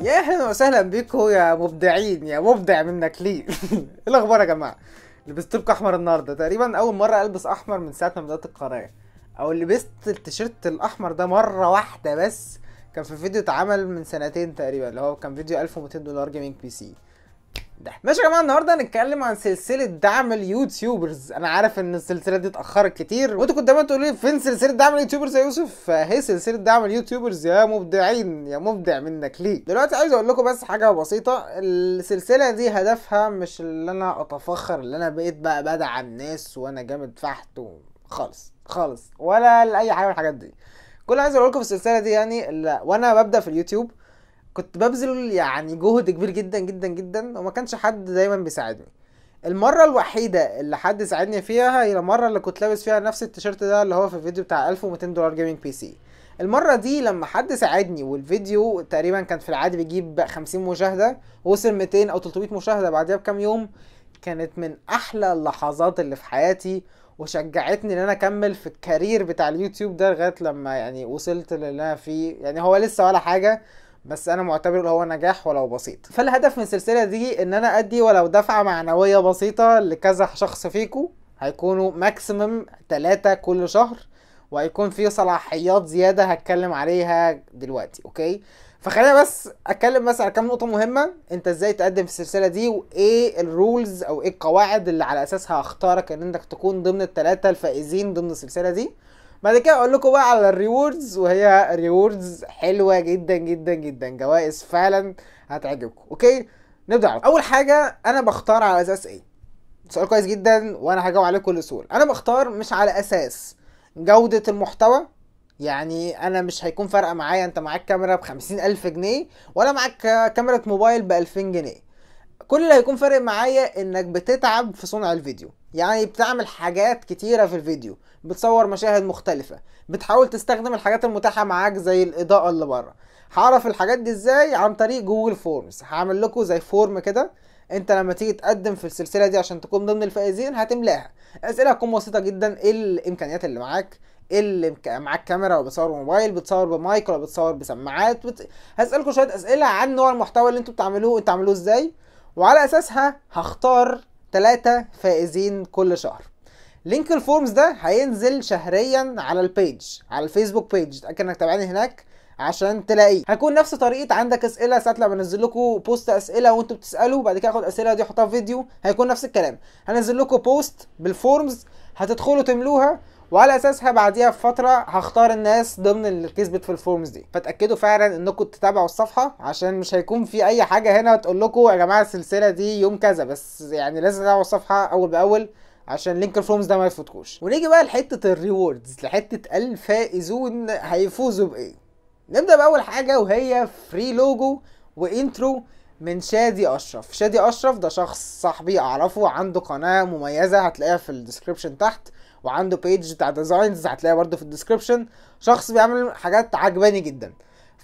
يا اهلا وسهلا بيكم يا مبدعين، يا مبدع منك ليه. ايه الاخبار يا جماعه؟ لبست لكم احمر النهارده، تقريبا اول مره البس احمر من ساعه ما بدات القناه، او لبست التيشيرت الاحمر ده مره واحده بس. كان في فيديو اتعمل من سنتين تقريبا، اللي هو كان فيديو $1200 جيمنج بي سي ده. ماشي يا جماعه، النهارده هنتكلم عن سلسله دعم اليوتيوبرز. انا عارف ان السلسله دي اتاخرت كتير، وانتوا كنتوا دايما تقولوا لي فين سلسله دعم اليوتيوبرز يا يوسف؟ فهي سلسله دعم اليوتيوبرز يا مبدعين، يا مبدع منك ليه. دلوقتي عايز اقول لكم بس حاجه بسيطه. السلسله دي هدفها مش اللي انا اتفخر اللي انا بقيت بقى بدعم الناس وانا جامد فحت خالص خالص، ولا لاي حاجه من الحاجات دي. كل اللي عايز اقول لكم في السلسله دي يعني وانا ببدا في اليوتيوب كنت ببذل يعني جهد كبير جدا جدا جدا، وما كانش حد دايما بيساعدني. المرة الوحيدة اللي حد ساعدني فيها هي المرة اللي كنت لابس فيها نفس التيشيرت ده، اللي هو في الفيديو بتاع $1200 جيمنج بي سي. المرة دي لما حد ساعدني والفيديو تقريبا كان في العادي بيجيب 50 مشاهدة، وصل 200 او 300 مشاهدة بعدها بكام يوم. كانت من احلى اللحظات اللي في حياتي، وشجعتني ان انا اكمل في الكارير بتاع اليوتيوب ده لغاية لما يعني وصلت للي انا فيه. يعني هو لسه ولا حاجة، بس انا معتبره هو نجاح ولو بسيط. فالهدف من السلسله دي ان انا ادي ولو دفعه معنويه بسيطه لكذا شخص فيكم. هيكونوا ماكسيمم 3 كل شهر، وهيكون في صلاحيات زياده هتكلم عليها دلوقتي. اوكي، فخلينا بس اتكلم بس على كام نقطه مهمه. انت ازاي تقدم في السلسله دي، وايه الرولز او ايه القواعد اللي على اساسها هختارك ان انك تكون ضمن ال3 الفائزين ضمن السلسله دي. بعد كده اقول لكم بقى على الريوردز، وهي ريوردز حلوه جدا جدا جدا، جوائز فعلا هتعجبكم. اوكي، نبدا. اول حاجه، انا بختار على اساس ايه؟ سؤال كويس جدا وانا هجاوب عليه بكل سهوله. انا بختار مش على اساس جوده المحتوى. يعني انا مش هيكون فارقه معايا انت معاك كاميرا ب50,000 جنيه ولا معاك كاميرا موبايل ب2000 جنيه. كل اللي هيكون فارق معايا انك بتتعب في صنع الفيديو، يعني بتعمل حاجات كتيرة في الفيديو، بتصور مشاهد مختلفة، بتحاول تستخدم الحاجات المتاحة معاك زي الإضاءة اللي بره. هعرف الحاجات دي ازاي؟ عن طريق جوجل فورمز. هعمل لكم زي فورم كده، انت لما تيجي تقدم في السلسلة دي عشان تكون ضمن الفائزين هتملاها. اسئلة هتكون بسيطة جدا. ايه الامكانيات اللي معاك؟ ايه اللي معاك كاميرا ولا بتصور بموبايل، بتصور بمايك ولا بتصور بسماعات؟ هسألكم شوية اسئلة عن نوع المحتوى اللي انتوا بتعملوه، انتوا بتعملوه ازاي، وعلى اساسها هختار 3 فائزين كل شهر. لينك الفورمز ده هينزل شهريا على البيج، على الفيسبوك بيج. اتاكد انك تابعني هناك عشان تلاقيه. هيكون نفس طريقه عندك اسئله ساعه لما انزل لكم بوست اسئله وانتوا بتسالوا، بعد كده اخد اسئله دي احطها في فيديو. هيكون نفس الكلام، هنزل لكم بوست بالفورمز هتدخلوا تملوها، وعلى اساسها بعديها بفتره هختار الناس ضمن اللي كسبت في الفورمز دي. فتاكدوا فعلا انكم تتابعوا الصفحه، عشان مش هيكون في اي حاجه هنا تقول لكم يا جماعه السلسله دي يوم كذا. بس يعني لازم تتابعوا الصفحه اول باول عشان لينك الفورمز ده ما يفوتكوش. ونيجي بقى لحته الريوردز، لحته الفائزون هيفوزوا بايه. نبدا باول حاجه وهي فري لوجو وانترو من شادي اشرف. شادي اشرف ده شخص صاحبي اعرفه، عنده قناه مميزه هتلاقيها في الديسكريبشن تحت، وعنده بيج بتاع ديزاينز هتلاقيها برده في الديسكريبشن. شخص بيعمل حاجات عجباني جدا.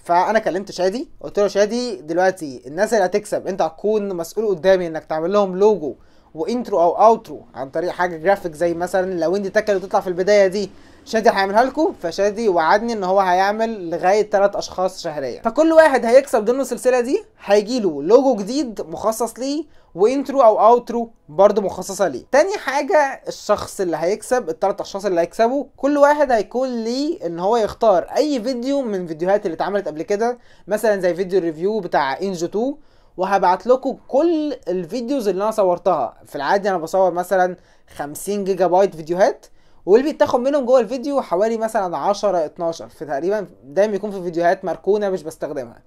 فانا كلمت شادي قلت له شادي دلوقتي الناس اللي هتكسب انت هتكون مسؤول قدامي انك تعمل لهم لوجو وانترو او اوترو عن طريق حاجه جرافيك، زي مثلا لو انت تاكل وتطلع في البدايه دي شادي هيعملها لكم. فشادي وعدني ان هو هيعمل لغايه 3 اشخاص شهريا. فكل واحد هيكسب ضمن السلسله دي هيجيله لوجو جديد مخصص ليه، وانترو او اوترو برضه مخصصه ليه. تاني حاجه، الشخص اللي هيكسب، ال3 اشخاص اللي هيكسبوا كل واحد هيكون ليه ان هو يختار اي فيديو من فيديوهات اللي اتعملت قبل كده، مثلا زي فيديو الريفيو بتاع انجو 2. وهبعت لكم كل الفيديوز اللي انا صورتها. في العادي انا بصور مثلا 50 جيجا بايت فيديوهات، واللي بيتاخد منهم جوه الفيديو حوالي مثلا 10 12. في تقريبا دايما يكون في فيديوهات مركونه مش بستخدمها.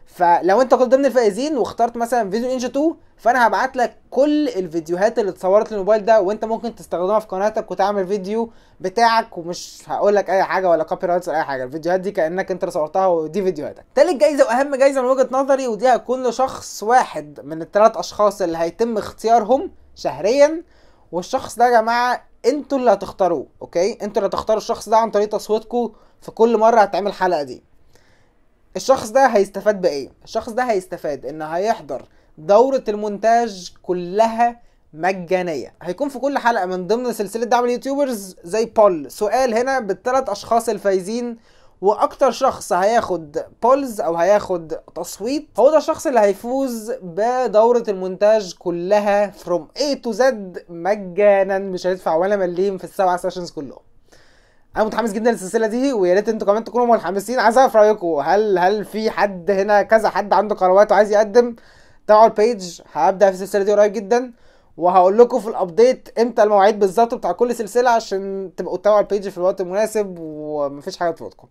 فلو انت كنت ضمن الفائزين واخترت مثلا فيديو انجو 2، فانا هبعت لك كل الفيديوهات اللي اتصورت للموبايل ده، وانت ممكن تستخدمها في قناتك وتعمل فيديو بتاعك، ومش هقول لك اي حاجه ولا كوبي رايتس ولا اي حاجه. الفيديوهات دي كانك انت اللي صورتها ودي فيديوهاتك. تالت جايزه واهم جايزه من وجهه نظري، ودي هتكون لشخص واحد من ال3 اشخاص اللي هيتم اختيارهم شهريا. والشخص ده يا جماعه انتوا اللي هتختاروه. اوكي، انتوا اللي هتختاروا الشخص ده عن طريق تصويتكم في كل مره هتعمل الحلقه دي. الشخص ده هيستفاد بايه؟ الشخص ده هيستفاد ان هيحضر دورة المونتاج كلها مجانية. هيكون في كل حلقة من ضمن سلسلة دعم اليوتيوبرز زي بول سؤال هنا بال3 اشخاص الفايزين، واكتر شخص هياخد بولز او هياخد تصويت هو ده الشخص اللي هيفوز بدورة المونتاج كلها from A to Z مجانا، مش هيدفع ولا مليم في ال7 سيشنز كلهم. انا متحمس جدا للسلسله دي، ويا ريت انتوا كمان تكونوا متحمسين. عايز اعرف رايكم، هل في حد هنا كذا حد عنده قنوات وعايز يقدم؟ تابعوا البيج، هبدا في السلسله دي قريب جدا، وهقول لكم في الابديت امتى المواعيد بالظبط بتاع كل سلسله عشان تبقوا تتابعوا البيج في الوقت المناسب ومفيش حاجه تفوتكم.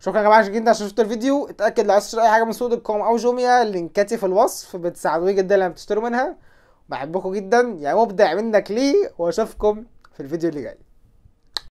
شكرا يا جماعه جدا عشان شفتوا الفيديو. اتاكد لو عايز تشتري اي حاجه من سوق دوت كوم او جوميا، لينكاتي في الوصف، بتساعدوني جدا لما تشتروا منها. بحبكم جدا يا مبدع منك ليه، واشوفكم في الفيديو اللي جاي.